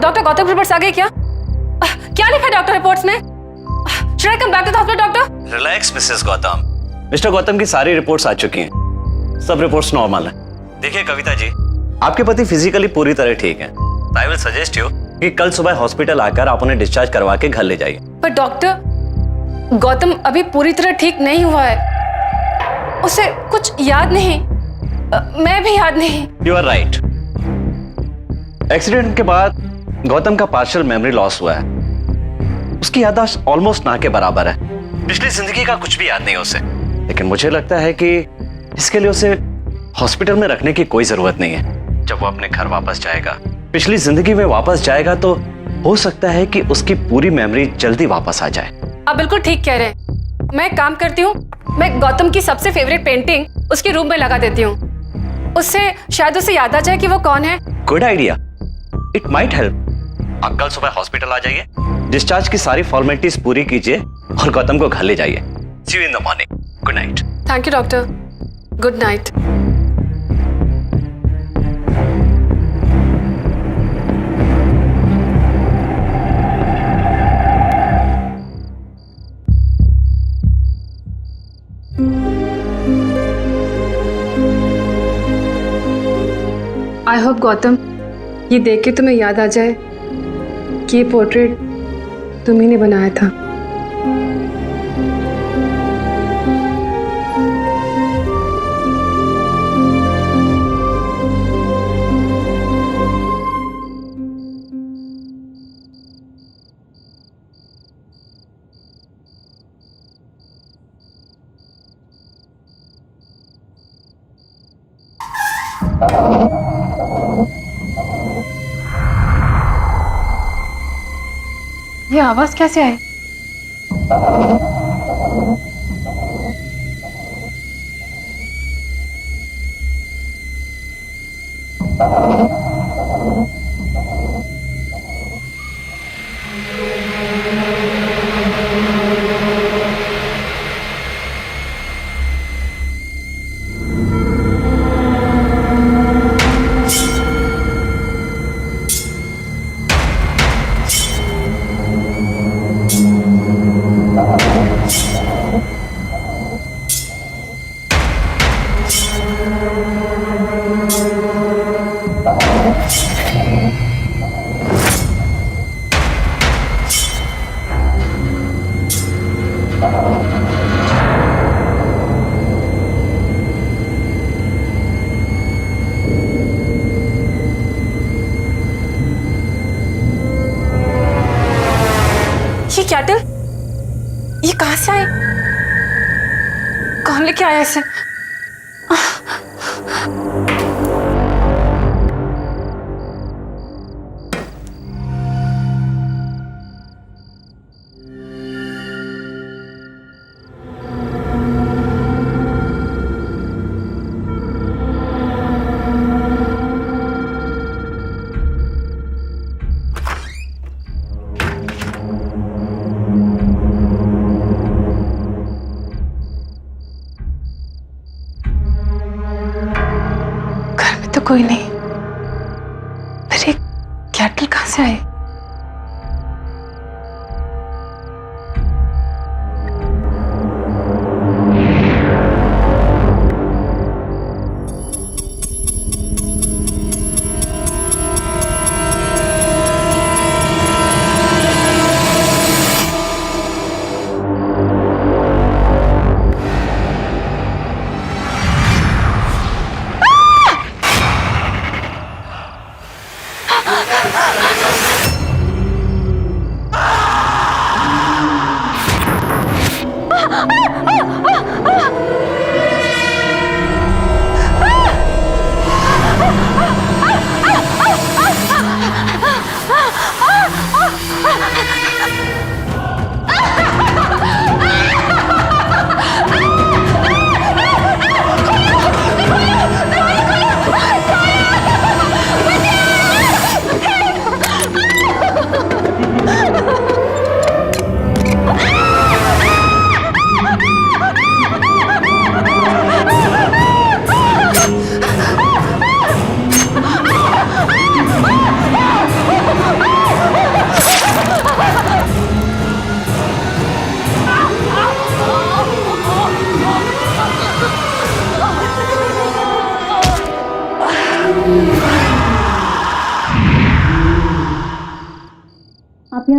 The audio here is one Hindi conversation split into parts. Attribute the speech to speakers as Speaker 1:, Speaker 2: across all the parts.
Speaker 1: डॉक्टर गौतम रिपोर्ट्स आ गई क्या? क्या लिखा है डॉक्टर रिपोर्ट्स में? Should I come back to the hospital, doctor?
Speaker 2: Relax Mrs Gautam. Mister Gautam की सारी रिपोर्ट्स आ चुकी हैं, सब रिपोर्ट्स नॉर्मल है। देखिए कविता जी, आपके पति फिजिकली पूरी तरह ठीक हैं। आई विल सजेस्ट यू कि कल सुबह हॉस्पिटल आकर आप उन्हें डिस्चार्ज करवा के घर ले जाइए।
Speaker 1: पर डॉक्टर, गौतम अभी पूरी तरह ठीक नहीं हुआ है, उसे कुछ याद नहीं, मैं भी याद नहीं।
Speaker 2: You are right. एक्सीडेंट के बाद गौतम का पार्शियल मेमोरी लॉस हुआ है। उसकी याददाश्त ऑलमोस्ट ना के बराबर है। पिछली जिंदगी का कुछ भी याद नहीं उसे। लेकिन मुझे लगता है कि इसके लिए उसे हॉस्पिटल में रखने की कोई जरूरत नहीं है। जब वो अपने घर वापस जाएगा, पिछली जिंदगी में वापस जाएगा, तो हो सकता है कि उसकी पूरी मेमोरी जल्दी वापस आ जाए।
Speaker 1: आप बिल्कुल ठीक कह रहे हैं। मैं एक काम करती हूँ, मैं गौतम की सबसे फेवरेट पेंटिंग उसके रूम में लगा देती हूँ। उससे शायद उसे याद आ जाए कि वो कौन है।
Speaker 2: Good idea, it might help. आप कल सुबह हॉस्पिटल आ जाइए, डिस्चार्ज की सारी फॉर्मेलिटीज पूरी कीजिए और गौतम को घर ले जाइए। See you in the morning. Good night.
Speaker 1: Thank you doctor, good night. I hope Gautam, ये देख के तुम्हें याद आ जाए कि ये पोर्ट्रेट तुम्ही ने बनाया था। ये आवाज कैसे आई? ये कैटल, ये कहां से आए? कौन लेके आया इसे? तो कोई नहीं, फिर ये कैटल कहां से आए?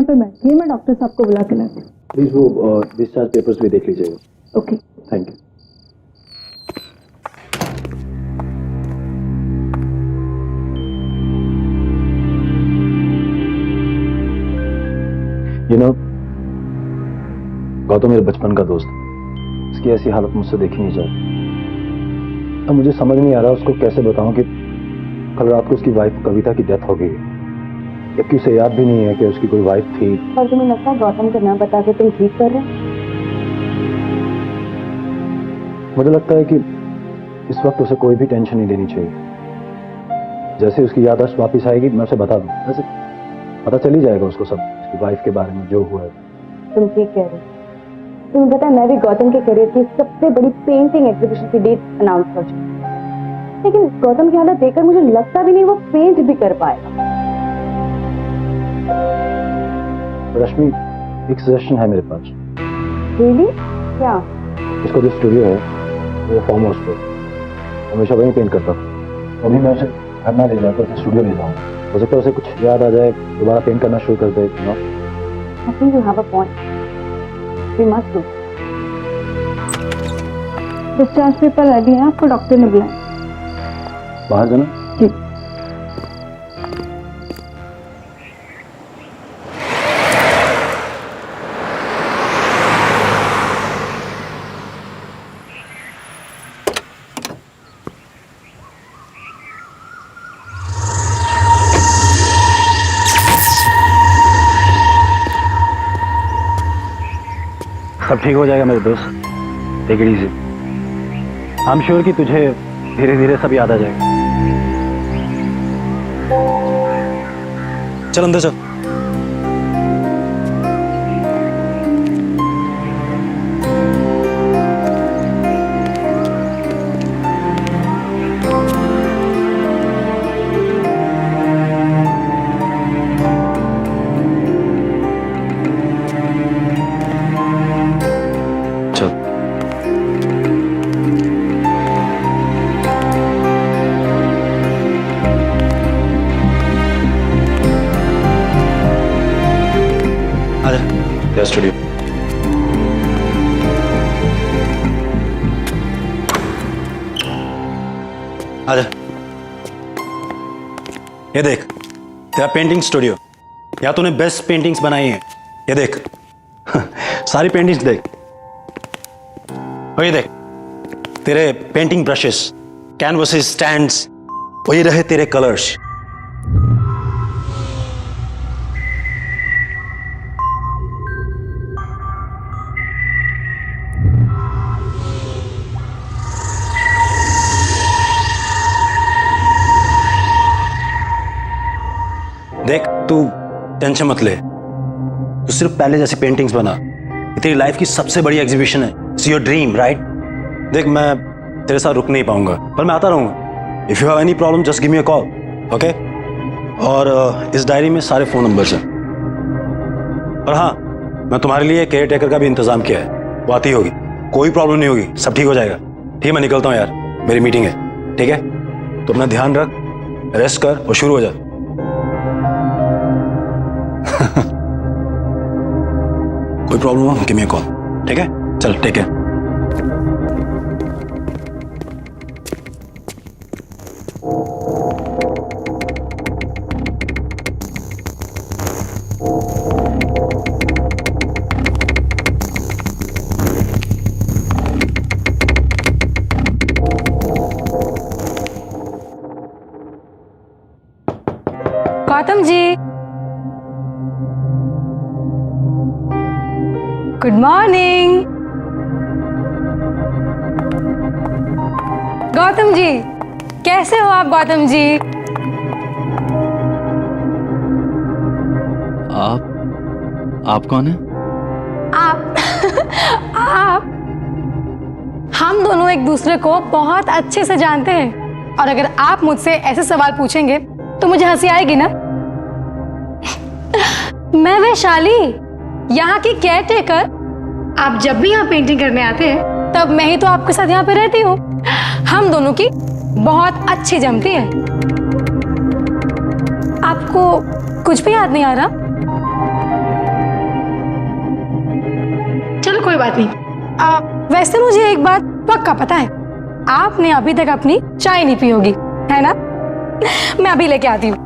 Speaker 3: पे बैठिए, मैं डॉक्टर साहब को बुला के लाती हूँ।
Speaker 4: प्लीज वो डिस्चार्ज पेपर्स भी देख लीजिएगा।
Speaker 3: Okay.
Speaker 4: Thank you. You know, Gautam मेरे बचपन का दोस्त है। इसकी ऐसी हालत मुझसे देखी नहीं जाती। अब मुझे समझ नहीं आ रहा उसको कैसे बताऊं कि कल रात को उसकी वाइफ कविता की डेथ हो गई है, जबकि उसे याद भी नहीं है कि उसकी कोई वाइफ थी।
Speaker 3: और तुम्हें लगता है गौतम का नाम बता के तुम ठीक कर रहे हो?
Speaker 4: मुझे लगता है कि इस वक्त उसे कोई भी टेंशन नहीं लेनी चाहिए। जैसे उसकी याददाश्त वापस आएगी मैं उसे बता दूं, वैसे पता चल ही जाएगा उसको सब, उसकी वाइफ के बारे में जो हुआ है।
Speaker 3: तुम ठीक कह रहे हो। तुम्हें पता है मैं भी गौतम के करियर की सबसे बड़ी पेंटिंग एग्जीबिशन की डेट अनाउंस कर चुकी हूँ, लेकिन गौतम की हालत देखकर मुझे लगता भी नहीं वो पेंट भी कर पाएगा।
Speaker 4: रश्मि, एक सजेशन है मेरे पास।
Speaker 3: रियली? क्या?
Speaker 4: इसका जो स्टूडियो है वो फार्म हाउस पर, हमेशा वहीं पेंट करता था। अभी मैं उसे घर ना ले जाकर उसे स्टूडियो ले जाऊँ, हो सकता है उसे कुछ याद आ जाए, दोबारा पेंट करना शुरू कर दे।
Speaker 3: I think you have a point. We must do. Discharge paper ready है, आपको डॉक्टर ने बुलाया।
Speaker 4: बाहर जाना?
Speaker 3: जी।
Speaker 4: सब ठीक हो जाएगा मेरे दोस्त, take it easy. I am sure कि तुझे धीरे धीरे सब याद आ जाएगा। चल अंदर चल। स्टूडियो
Speaker 5: आजा। ये देख तेरा पेंटिंग स्टूडियो, या तूने बेस्ट पेंटिंग्स बनाई हैं। ये देख सारी पेंटिंग्स देख, और ये देख तेरे पेंटिंग ब्रशेस, कैनवसेस, स्टैंड्स, वही रहे तेरे कलर्स। देख तू टेंशन मत ले, तू सिर्फ पहले जैसी पेंटिंग्स बना। ये तेरी लाइफ की सबसे बड़ी एग्जीबिशन है, इट्स योर ड्रीम राइट। देख मैं तेरे साथ रुक नहीं पाऊंगा, पर मैं आता रहूंगा। If you have any problem just give me a call, okay. और इस डायरी में सारे फोन नंबर्स हैं। और हाँ, मैं तुम्हारे लिए केयर टेकर का भी इंतजाम किया है, वो आती होगी, कोई प्रॉब्लम नहीं होगी, सब ठीक हो जाएगा। ठीक है, मैं निकलता हूँ यार, मेरी मीटिंग है। ठीक है, तो अपना ध्यान रख, रेस्ट कर और शुरू हो जा। कोई प्रॉब्लम हो गिव मी अ कॉल, ठीक है। चल take care.
Speaker 1: Gautam ji, good morning. Gautam ji, कैसे हो आप गौतम जी?
Speaker 2: आप कौन है?
Speaker 1: आप हम दोनों एक दूसरे को बहुत अच्छे से जानते हैं, और अगर आप मुझसे ऐसे सवाल पूछेंगे तो मुझे हंसी आएगी ना। मैं वैशाली, यहाँ की केयर टेकर। आप जब भी यहाँ पेंटिंग करने आते हैं तब मैं ही तो आपके साथ यहाँ पे रहती हूँ। हम दोनों की बहुत अच्छी जमती है। आपको कुछ भी याद नहीं आ रहा? कोई बात नहीं। वैसे मुझे एक बात पक्का पता है, आपने अभी तक अपनी चाय नहीं पी होगी, है ना? मैं अभी लेके आती हूँ।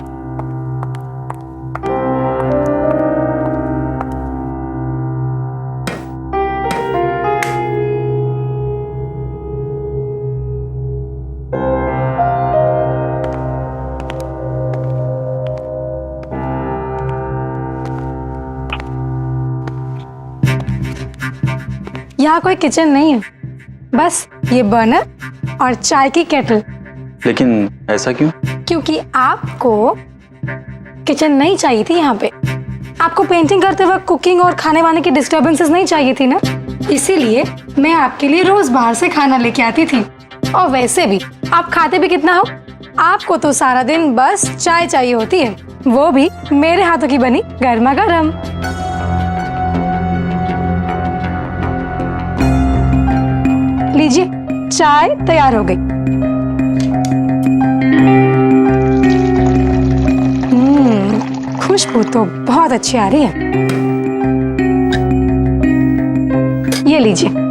Speaker 1: यहाँ कोई किचन नहीं है, बस ये बर्नर और चाय की केटल।
Speaker 6: लेकिन ऐसा क्यों?
Speaker 1: क्योंकि आपको किचन नहीं चाहिए थी यहाँ पे। आपको पेंटिंग करते वक्त कुकिंग और खाने वाने की डिस्टर्बेंसेस नहीं चाहिए थी ना, इसीलिए मैं आपके लिए रोज बाहर से खाना लेके आती थी। और वैसे भी आप खाते भी कितना हो, आपको तो सारा दिन बस चाय चाहिए होती है, वो भी मेरे हाथों की बनी गर्मा गर्म। लीजिए, चाय तैयार हो गई। खुशबू तो बहुत अच्छी आ रही है। ये लीजिए।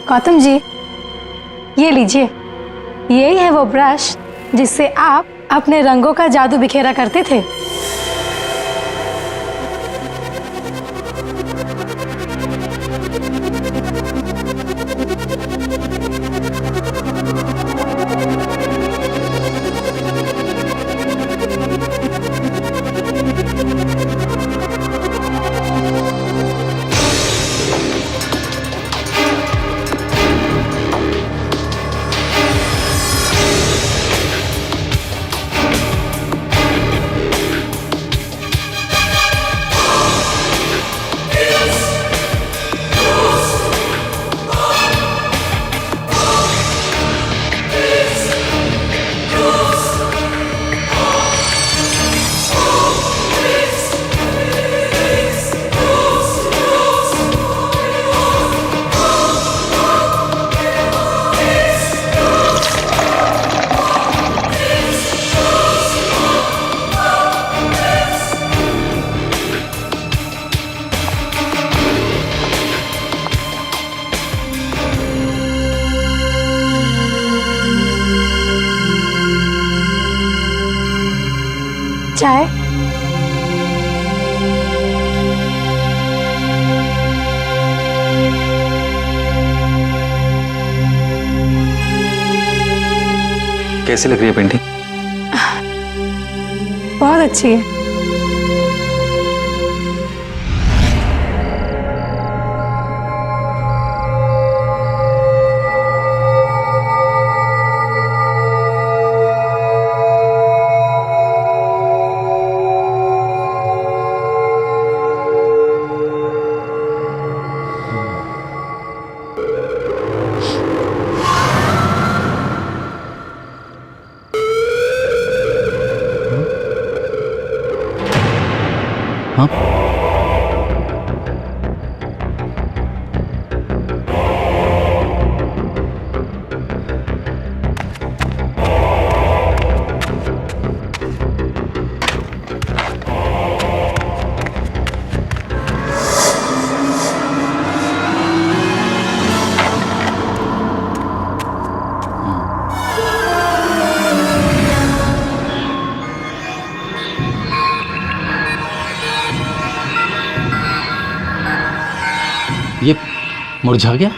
Speaker 1: गौतम जी, ये लीजिए। यही है वो ब्रश जिससे आप अपने रंगों का जादू बिखेरा करते थे। चाय?
Speaker 6: कैसी लग रही है पेंटिंग?
Speaker 1: बहुत अच्छी है।
Speaker 6: हाँ? ये मुरझा गया?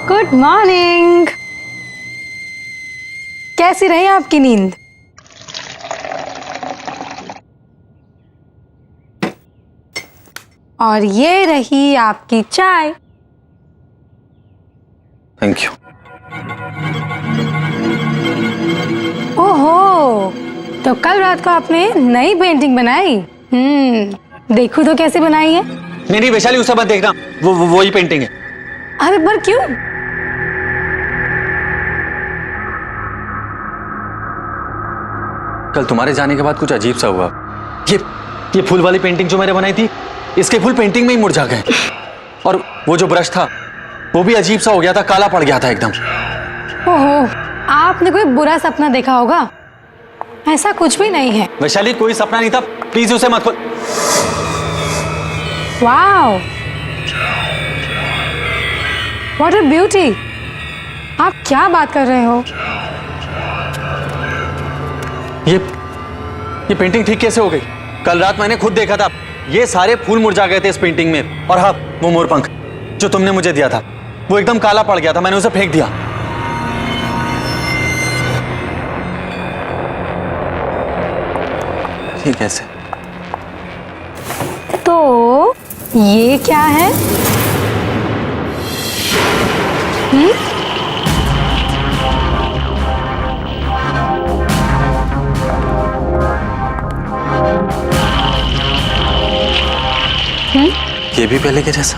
Speaker 1: Good morning. कैसी रही आपकी नींद? और ये रही आपकी चाय।
Speaker 6: Thank you.
Speaker 1: ओहो, तो कल रात को आपने नई पेंटिंग बनाई? देखूं तो कैसे बनाई है?
Speaker 6: नहीं वैशाली, उसे मत देखना, वो ही पेंटिंग है।
Speaker 1: अरे पर क्यों?
Speaker 6: कल तुम्हारे जाने के बाद कुछ अजीब सा हुआ। ये फूल वाली पेंटिंग जो मैंने बनाई थी, इसके फूल पेंटिंग में ही मुरझा गए। और वो जो ब्रश था वो भी अजीब सा हो गया था, काला पड़ गया था एकदम।
Speaker 1: ओहो, आपने कोई बुरा सपना देखा होगा। ऐसा कुछ भी नहीं है।
Speaker 6: वैशाली, कोई सपना नहीं था, प्लीज उसे मत खोल।
Speaker 1: Wow, what a beauty. आप क्या बात कर रहे हो?
Speaker 6: ये पेंटिंग ठीक कैसे हो गई? कल रात मैंने खुद देखा था, ये सारे फूल मुरझा गए थे इस पेंटिंग में। और हाँ, वो मोरपंख जो तुमने मुझे दिया था वो एकदम काला पड़ गया था, मैंने उसे फेंक दिया। ये कैसे?
Speaker 1: तो ये क्या है?
Speaker 6: ये भी पहले के जैसा।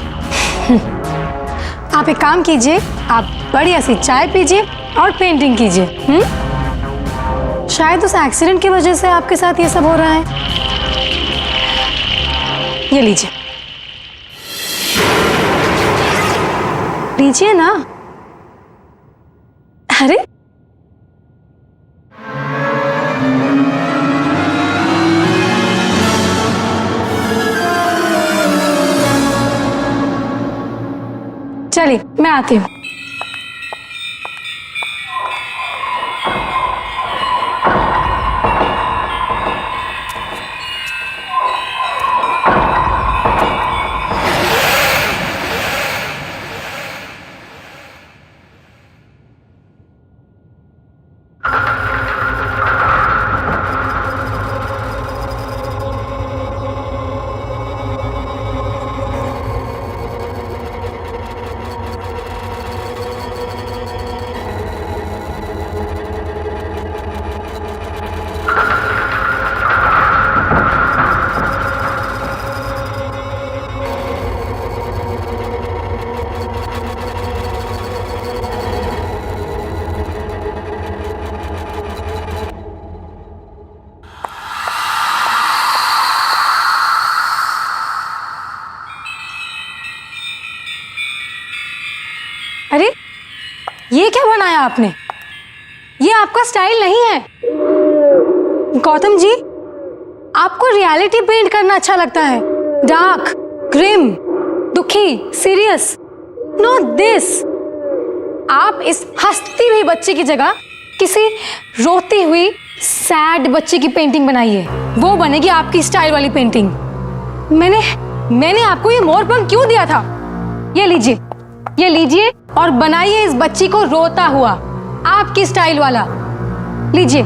Speaker 1: आप एक काम कीजिए, आप बढ़िया सी चाय पीजिए और पेंटिंग कीजिए। शायद उस एक्सीडेंट की वजह से आपके साथ ये सब हो रहा है। ये लीजिए, लीजिए ना। अरे चलिए, मैं आती हूँ। अरे ये क्या बनाया आपने? ये आपका स्टाइल नहीं है। गौतम जी, आपको रियलिटी पेंट करना अच्छा लगता है। डार्क, ग्रिम, दुखी, सीरियस। Not this. आप इस हंसती हुई बच्ची की जगह किसी रोती हुई सैड बच्ची की पेंटिंग बनाइए। वो बनेगी आपकी स्टाइल वाली पेंटिंग। मैंने आपको ये मोरपंख क्यों दिया था? ये लीजिए और बनाइए इस बच्ची को रोता हुआ, आपकी स्टाइल वाला। लीजिए।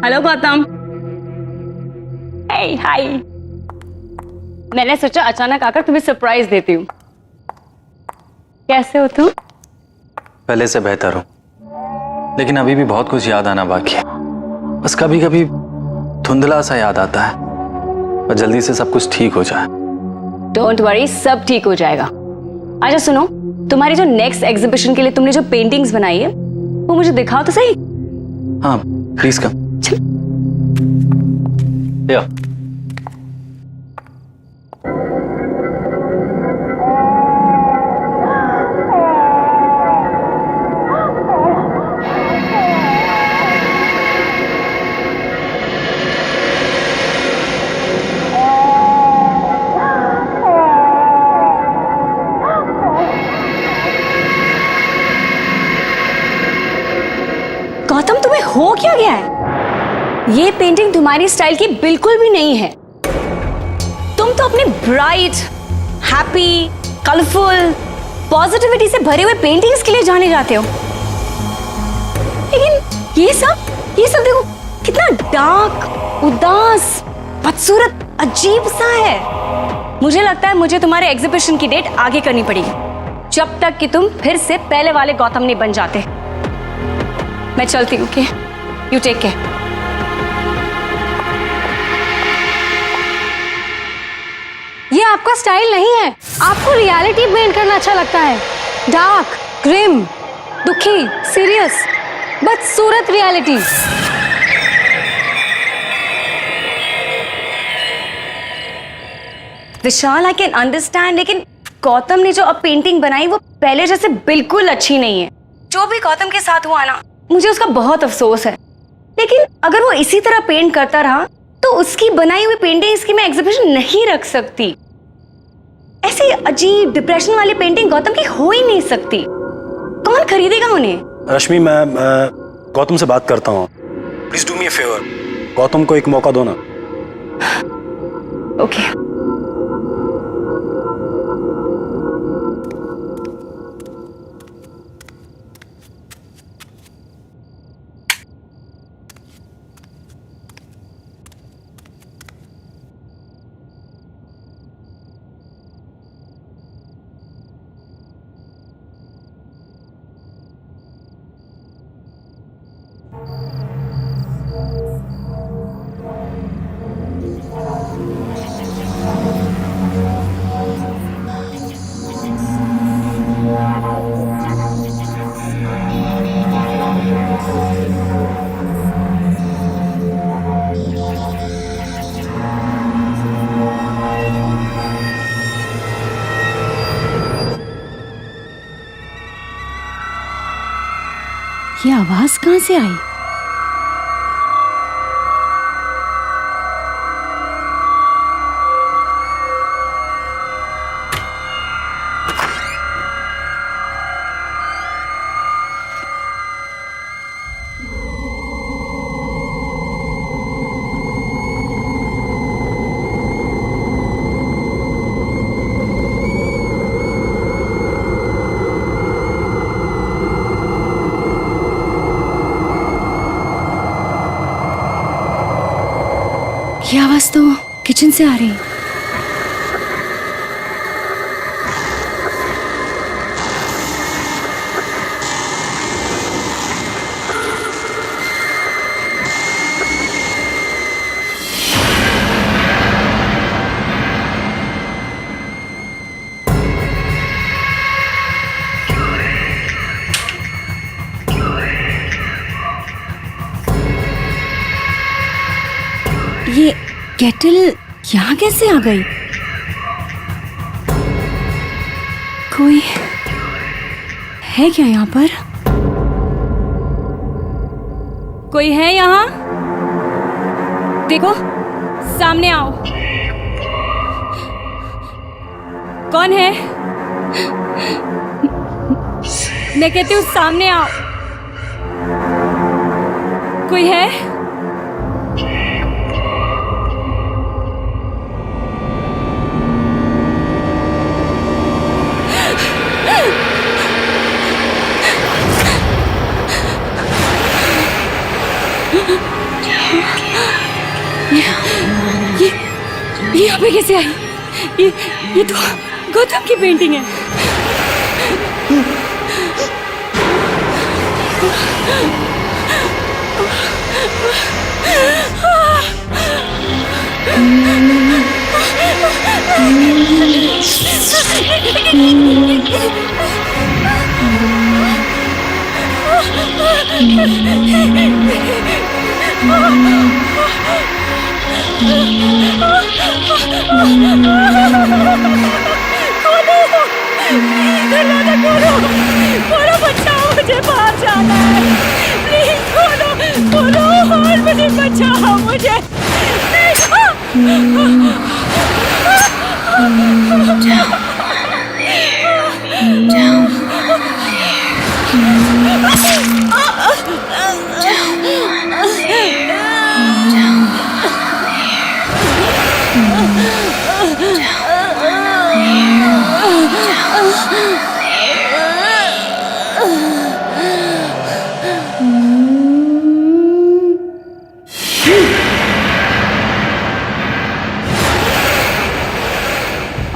Speaker 3: हेलो गौतम। हे हाय। मैंने सोचा अचानक आकर तुम्हें सरप्राइज देती हूँ। कैसे हो तुम?
Speaker 6: पहले से बेहतर हो, लेकिन अभी भी बहुत कुछ याद आना बाकी है। बस कभी कभी धुंधला सा याद आता है, और जल्दी से सब कुछ ठीक हो जाए।
Speaker 3: डोंट वरी, सब ठीक हो जाएगा। अच्छा सुनो, तुम्हारी जो नेक्स्ट एग्जीबिशन के लिए तुमने जो पेंटिंग्स बनाई है वो मुझे दिखाओ तो सही।
Speaker 6: हाँ प्लीज कम। या
Speaker 3: गौतम, तुम्हें हो क्या गया है? ये पेंटिंग तुम्हारी स्टाइल की बिल्कुल भी नहीं है। तुम तो अपनी ब्राइट, हैप्पी, कलरफुल, पॉजिटिविटी से भरे हुए पेंटिंग्स के लिए जाने जाते हो, लेकिन ये सब देखो कितना डार्क, उदास, बदसूरत, अजीब सा है। मुझे लगता है मुझे तुम्हारे एग्जीबिशन की डेट आगे करनी पड़ेगी, जब तक कि तुम फिर से पहले वाले गौतम नहीं बन जाते। मैं चलती हूँ, ओके? You take care.
Speaker 1: ये आपका स्टाइल नहीं है। आपको रियलिटी पेंट करना अच्छा लगता है। डार्क, ग्रिम, दुखी, सीरियस, बदसूरत reality.
Speaker 3: Vishal, I can understand, लेकिन गौतम ने जो अब पेंटिंग बनाई वो पहले जैसे बिल्कुल अच्छी नहीं है। जो भी गौतम के साथ हुआ ना, मुझे उसका बहुत अफसोस है। लेकिन अगर वो इसी तरह पेंट करता रहा तो उसकी बनाई हुई पेंटिंग्स की मैं एग्जीबिशन नहीं रख सकती। ऐसी अजीब डिप्रेशन वाली पेंटिंग गौतम की हो ही नहीं सकती। कौन खरीदेगा उन्हें?
Speaker 5: रश्मि, मैं गौतम से बात करता हूँ। Please do me a favour, Gautam को एक मौका दो ना।
Speaker 3: ओके। ये आवाज कहां से आई? ये आवाज तो किचन से आ रही है। ये केटल यहाँ कैसे आ गई? कोई है क्या यहाँ पर? कोई है यहाँ? देखो, सामने आओ। कौन है? मैं कहती हूँ सामने आओ। कोई है? ये यहाँ पे कैसे आई? ये तो गौतम की पेंटिंग है। खोलो बचाओ, मुझे बाहर जाना है। प्लीज खोलो खोलो और मुझे बचाओ, मुझे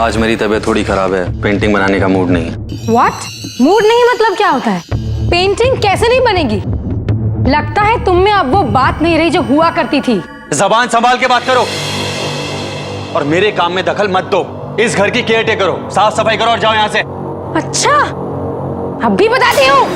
Speaker 6: आज मेरी तबीयत थोड़ी खराब है, पेंटिंग बनाने का मूड नहीं है।
Speaker 1: व्हाट? मूड नहीं मतलब क्या होता है? पेंटिंग कैसे नहीं बनेगी? लगता है तुम में अब वो बात नहीं रही जो हुआ करती थी।
Speaker 6: जबान संभाल के बात करो और मेरे काम में दखल मत दो। इस घर की केयर टेकर करो, साफ सफाई करो और जाओ यहाँ से।
Speaker 1: अच्छा, अब भी बताती हूँ।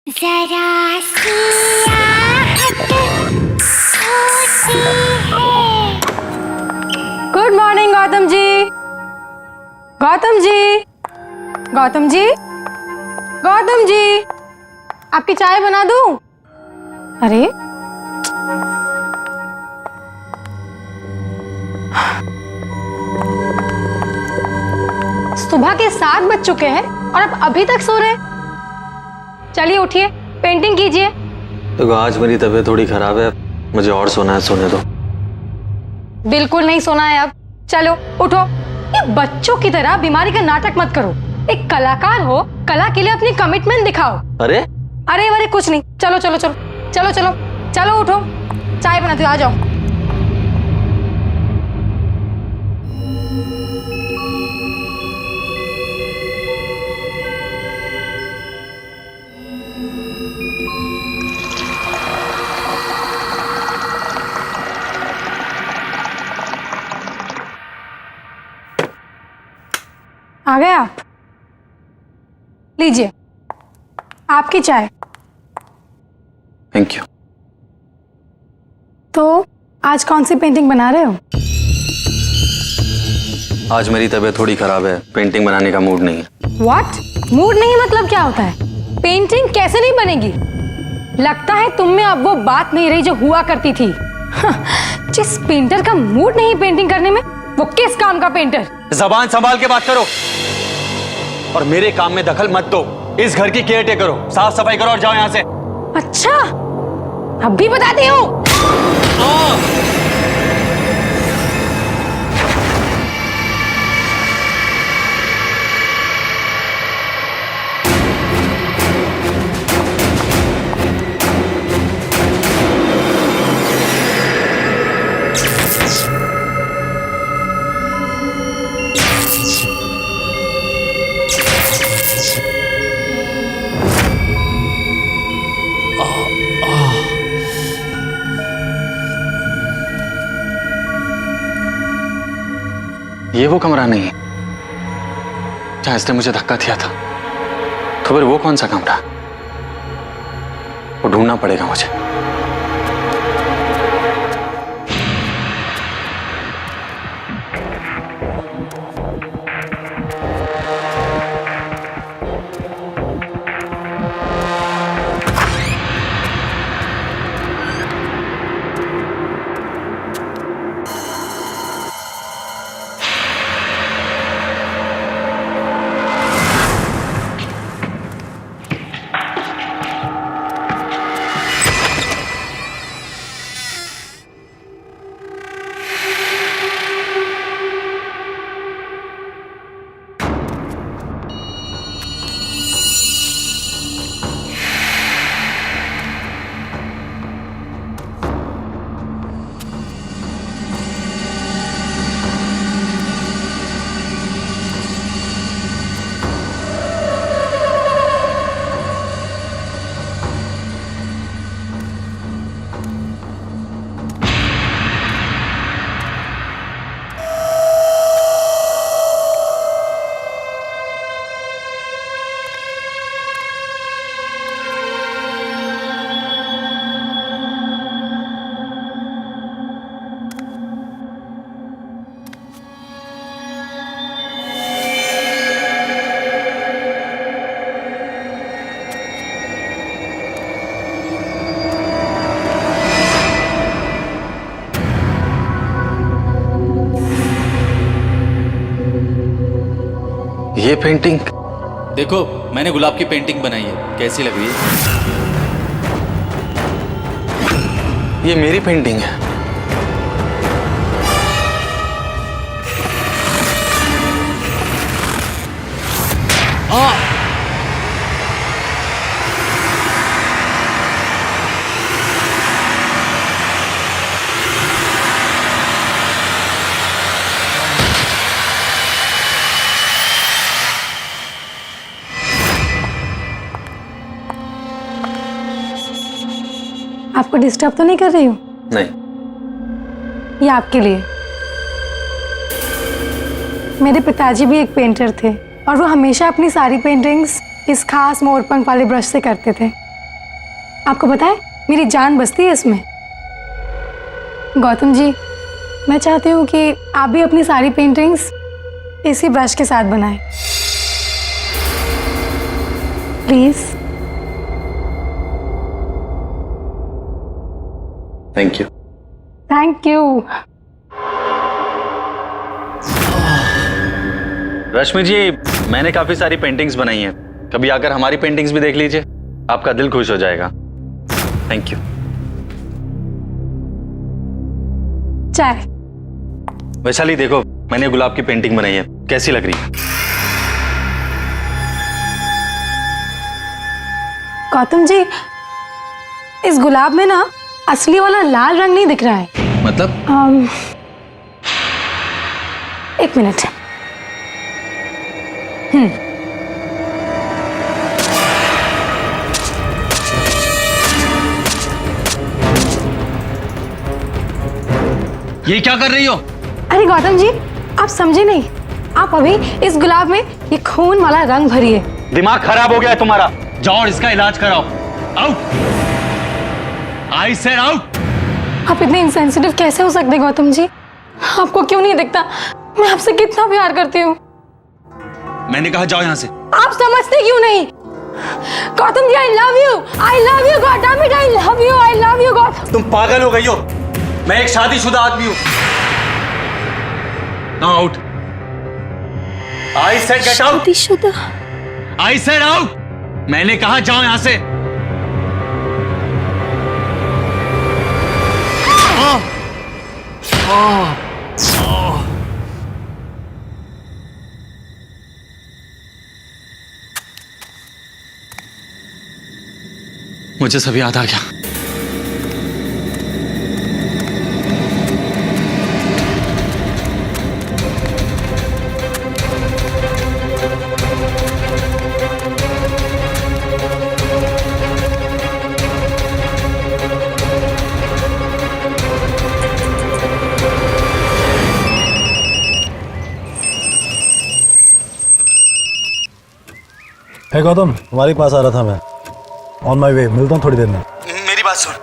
Speaker 7: जरा सी आहट होती है।
Speaker 1: Good morning Gautam ji. गौतम जी, गौतम जी, गौतम जी, आपकी चाय बना दूं? अरे सुबह के 7 बज चुके हैं और अब अभी तक सो रहे हैं। चलिए उठिए, पेंटिंग कीजिए।
Speaker 6: तो आज मेरी तबीयत थोड़ी खराब है, मुझे और सोना है, सोने दो।
Speaker 1: बिल्कुल नहीं सोना है अब। चलो उठो। ये बच्चों की तरह बीमारी का नाटक मत करो। एक कलाकार हो, कला के लिए अपनी कमिटमेंट दिखाओ।
Speaker 6: अरे
Speaker 1: अरे वरे कुछ नहीं। चलो चलो चलो चलो चलो चलो उठो, चाय बनाती हूँ, आ जाओ। आ गए आप? लीजिए आपकी चाय।
Speaker 6: Thank you.
Speaker 1: तो आज कौन सी पेंटिंग बना रहे हो?
Speaker 6: आज मेरी तबीयत थोड़ी खराब है, पेंटिंग बनाने का मूड नहीं है।
Speaker 1: व्हाट? मूड नहीं मतलब क्या होता है? पेंटिंग कैसे नहीं बनेगी? लगता है तुम में अब वो बात नहीं रही जो हुआ करती थी। जिस पेंटर का मूड नहीं पेंटिंग करने में, वो किस काम का पेंटर?
Speaker 6: जबान संभाल के बात करो और मेरे काम में दखल मत दो। इस घर की केयर टेकर करो, साफ सफाई करो और जाओ यहाँ से।
Speaker 1: अच्छा, अब भी बताती हूँ।
Speaker 6: ये वो कमरा नहीं है जहां इसने मुझे धक्का दिया था। तो फिर वो कौन सा कमरा? वो ढूंढना पड़ेगा मुझे। ये पेंटिंग देखो, मैंने गुलाब की पेंटिंग बनाई है, कैसी लग रही है? ये मेरी पेंटिंग है।
Speaker 1: आपको डिस्टर्ब तो नहीं कर रही हूँ?
Speaker 6: नहीं।
Speaker 1: ये आपके लिए। मेरे पिताजी भी एक पेंटर थे और वो हमेशा अपनी सारी पेंटिंग्स इस खास मोरपंख वाले ब्रश से करते थे। आपको पता है, मेरी जान बसती है इसमें। गौतम जी, मैं चाहती हूँ कि आप भी अपनी सारी पेंटिंग्स इसी ब्रश के साथ बनाएं। Please.
Speaker 6: Thank you.
Speaker 1: Thank you.
Speaker 6: Rashmi ji, मैंने काफी सारी पेंटिंग्स बनाई हैं, कभी आकर हमारी पेंटिंग्स भी देख लीजिए, आपका दिल खुश हो जाएगा। Thank you.
Speaker 1: चाय।
Speaker 6: वैशाली देखो, मैंने गुलाब की पेंटिंग बनाई है, कैसी लग रही है?
Speaker 1: गौतम जी, इस गुलाब में ना असली वाला लाल रंग नहीं दिख रहा है।
Speaker 6: मतलब?
Speaker 1: एक मिनट।
Speaker 6: ये क्या कर रही हो?
Speaker 1: अरे गौतम जी, आप समझे नहीं। आप अभी इस गुलाब में ये खून वाला रंग भरिए।
Speaker 6: दिमाग खराब हो गया है तुम्हारा, जाओ और इसका इलाज कराओ। आउट। I said out.
Speaker 1: आप इतने इंसेंसिटिव कैसे हो सकते हैं गौतम जी? आपको क्यों नहीं दिखता मैं आपसे कितना प्यार करती हूँ?
Speaker 6: मैंने कहा जाओ यहाँ से।
Speaker 1: आप समझते क्यों नहीं? Gautam ji, I love you Gautam, I love you Gautam.
Speaker 6: तुम पागल हो गई हो, मैं एक शादीशुदा आदमी हूँ। Now out. I said get out.
Speaker 1: शादीशुदा?
Speaker 6: I said out. मैंने कहा जाओ यहाँ से। मुझे सब याद आ गया।
Speaker 5: हे गौतम, तुम्हारे पास आ रहा था मैं। ऑन माई वे, मिलता हूँ थोड़ी देर में।
Speaker 6: मेरी बात सुन,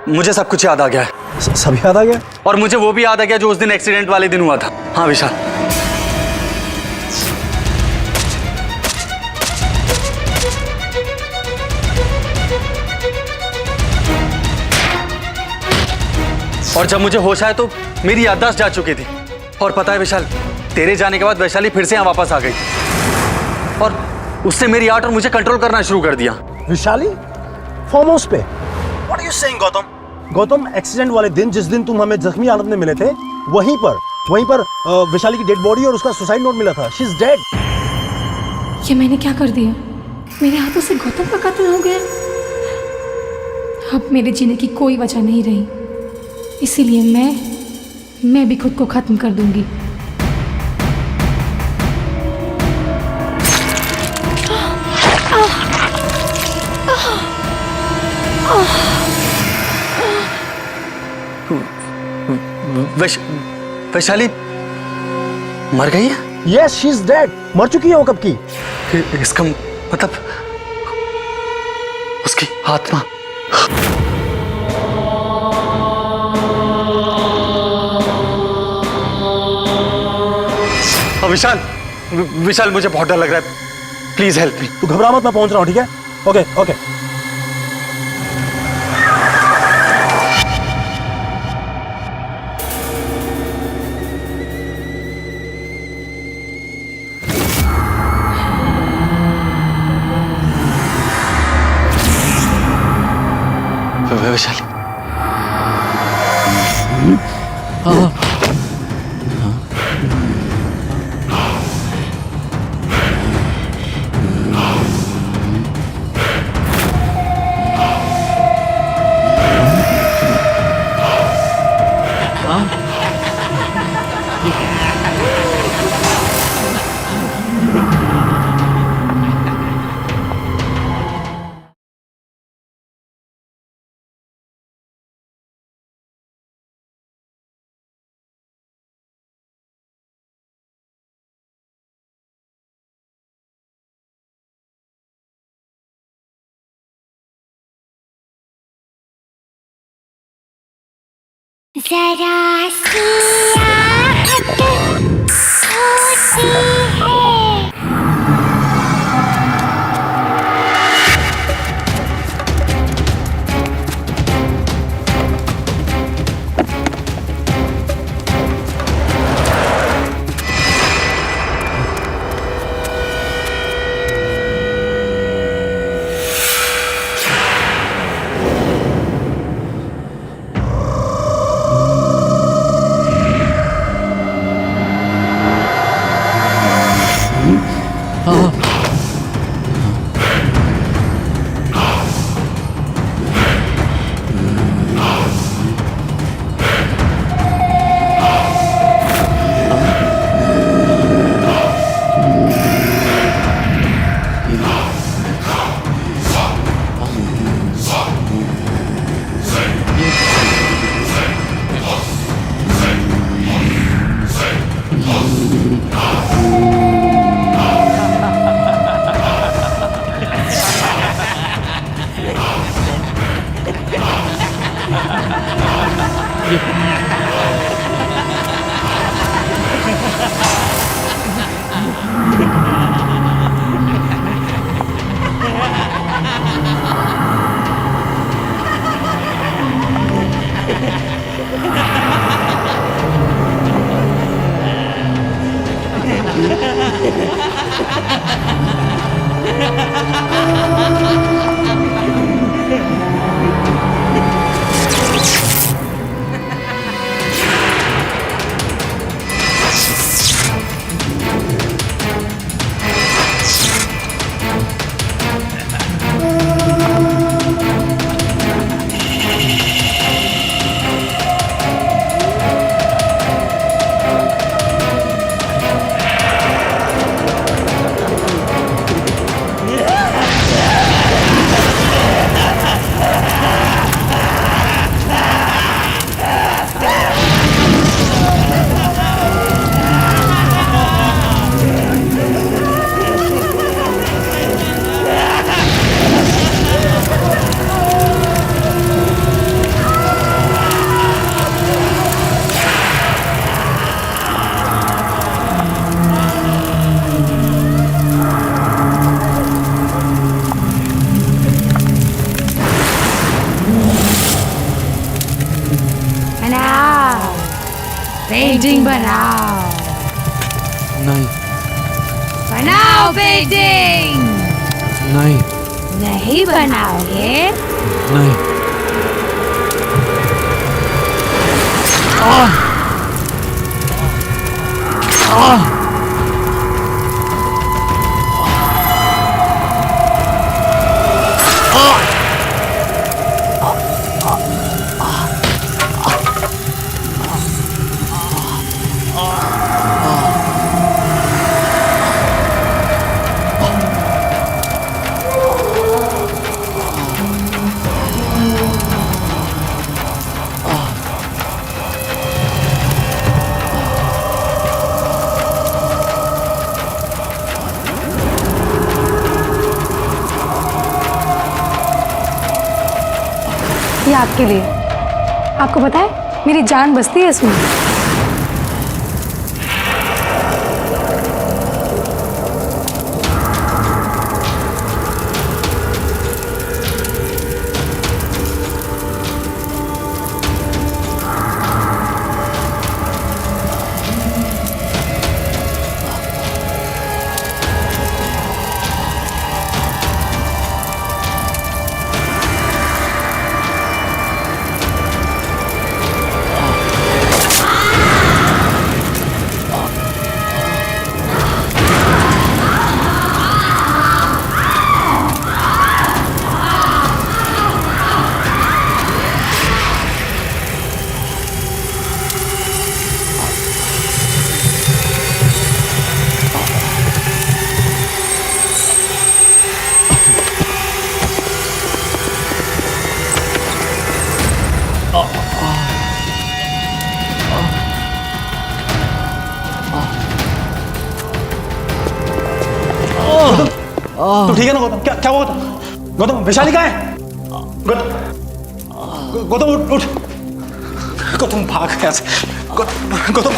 Speaker 6: मुझे सब कुछ याद आ गया है।
Speaker 5: सब याद आ गया?
Speaker 6: और मुझे वो भी याद आ गया जो उस दिन एक्सीडेंट वाले दिन हुआ था। हाँ विशाल, और जब मुझे होश आया तो मेरी याददाश्त जा चुकी थी। और पता है विशाल, तेरे जाने के बाद वैशाली फिर से यहाँ वापस आ गई और उसने मेरी आर्ट और मुझे कंट्रोल करना शुरू कर दिया।
Speaker 5: विशाली फार्म हाउस पे? What are you saying Gautam? Gautam, accident वाले दिन, जिस दिन तुम हमें जख्मी हालत में मिले थे, वहीं पर विशाली की डेड बॉडी और उसका सुसाइड नोट मिला था। She is dead.
Speaker 1: ये मैंने क्या कर दिया? मेरे हाथों से गौतम का कत्ल हो गया। अब मेरे जीने की कोई वजह नहीं रही, इसीलिए मैं भी खुद को खत्म कर दूंगी।
Speaker 6: वैशाली मर गई है?
Speaker 5: Yes, she is dead. मर चुकी है वो कब की।
Speaker 6: इसका मतलब उसकी आत्मा। विशाल, विशाल मुझे बहुत डर लग रहा है, प्लीज हेल्प मी।
Speaker 5: तू घबरा मत, मैं पहुंच रहा हूँ, ठीक है? Okay okay.
Speaker 7: जरा सी आहट होती है।
Speaker 8: पेंटिंग बनाओ।
Speaker 9: नहीं
Speaker 8: बनाओ पेंटिंग।
Speaker 9: नहीं
Speaker 8: नहीं बनाओगे?
Speaker 9: नहीं
Speaker 1: ये आपके लिए। आपको पता है मेरी जान बसती है इसमें।
Speaker 5: तू ठीक है ना गौतम? क्या क्या हुआ गौतम? गौतम वैशाली कहाँ है? गौतम गौतम उठ उठ। गौतम भाग यहाँ से। गौतम गौतम